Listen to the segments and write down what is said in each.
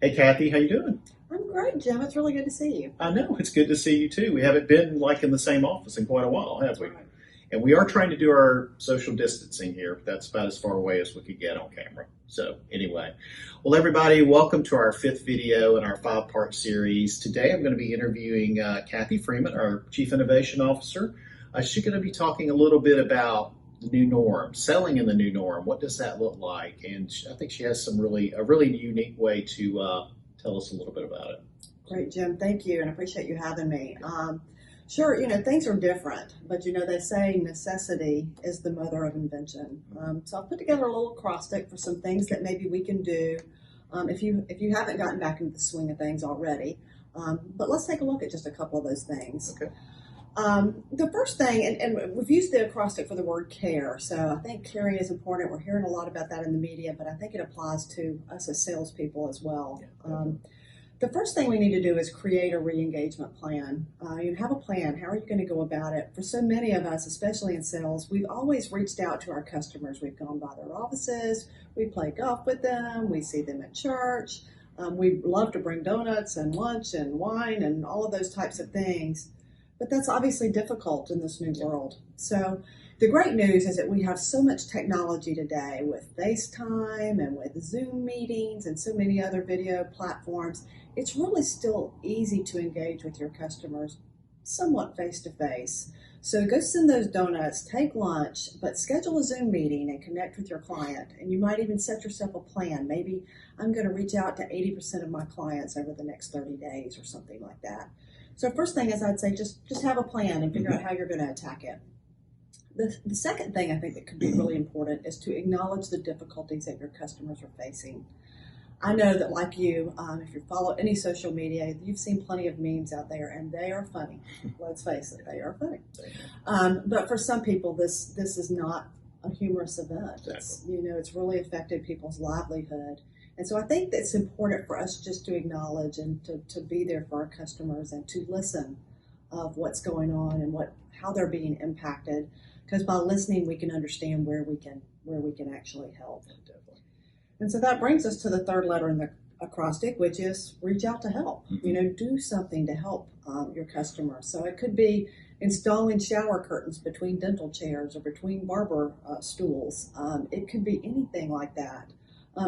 Hey Kathy, how you doing? I'm great, Jim. It's really good to see you. I know it's good to see you too. We haven't been like in the same office in quite a while, have That's we? right. And we are trying to do our social distancing here. That's about as far away as we could get on camera. So anyway, well, everybody, welcome to our fifth video in our five-part series. Today, I'm going to be interviewing Kathy Freeman, our Chief Innovation Officer. She's going to be talking a little bit about the new norm, selling in the new norm. What does that look like? And I think she has a really unique way to tell us a little bit about it. Great, Jim. Thank you, and I appreciate you having me. Sure, things are different, but they say necessity is the mother of invention. So I've put together a little acrostic for some things that maybe we can do if you haven't gotten back into the swing of things already. But let's take a look at just a couple of those things. Okay. The first thing, and we've used the acrostic for the word care, so I think caring is important. We're hearing a lot about that in the media, but I think it applies to us as salespeople as well. The first thing we need to do is create a re-engagement plan. You have a plan. How are you going to go about it? For so many of us, especially in sales, we've always reached out to our customers. We've gone by their offices. We play golf with them. We see them at church. We love to bring donuts and lunch and wine and all of those types of things. But that's obviously difficult in this new world. So the great news is that we have so much technology today with FaceTime and with Zoom meetings and so many other video platforms. It's really still easy to engage with your customers somewhat face to face. So go send those donuts, take lunch, but schedule a Zoom meeting and connect with your client. And you might even set yourself a plan. Maybe I'm going to reach out to 80% of my clients over the next 30 days or something like that. So first thing is I'd say just have a plan and figure out how you're going to attack it. The second thing I think that could be really important is to acknowledge the difficulties that your customers are facing. I know that like you, if you follow any social media, you've seen plenty of memes out there and they are funny. Let's face it, they are funny. But for some people, this is not a humorous event. Exactly. It's really affected people's livelihood. And so I think that it's important for us just to acknowledge and to be there for our customers and to listen of what's going on and how they're being impacted. Because by listening, we can understand where we can actually help. Definitely. And so that brings us to the third letter in the acrostic, which is reach out to help. Do something to help your customer. So it could be installing shower curtains between dental chairs or between barber stools. It could be anything like that.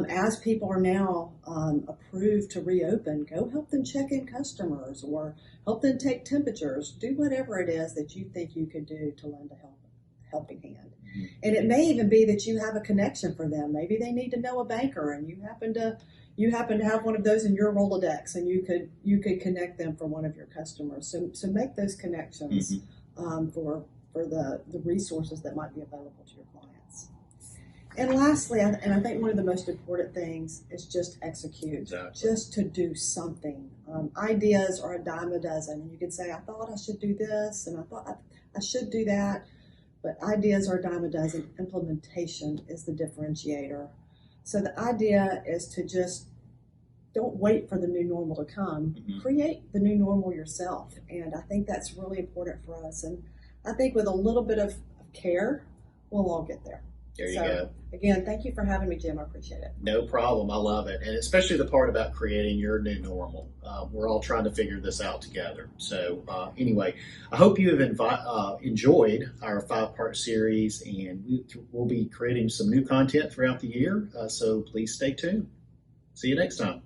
As people are now approved to reopen, go help them check in customers or help them take temperatures. Do whatever it is that you think you could do to lend a helping hand. And it may even be that you have a connection for them. Maybe they need to know a banker, and you happen to have one of those in your Rolodex, and you could connect them for one of your customers. So make those connections for the resources that might be available to your clients. And lastly, and I think one of the most important things is just execute. Exactly. Just to do something. Ideas are a dime a dozen. And you could say, I thought I should do this, and I thought I should do that. But ideas are a dime a dozen. Implementation is the differentiator. So the idea is to just don't wait for the new normal to come. Create the new normal yourself. And I think that's really important for us. And I think with a little bit of care, we'll all get there. There you go. Again, thank you for having me, Jim. I appreciate it. No problem. I love it. And especially the part about creating your new normal. We're all trying to figure this out together. So anyway, I hope you have enjoyed our five-part series, and we'll be creating some new content throughout the year. So please stay tuned. See you next time.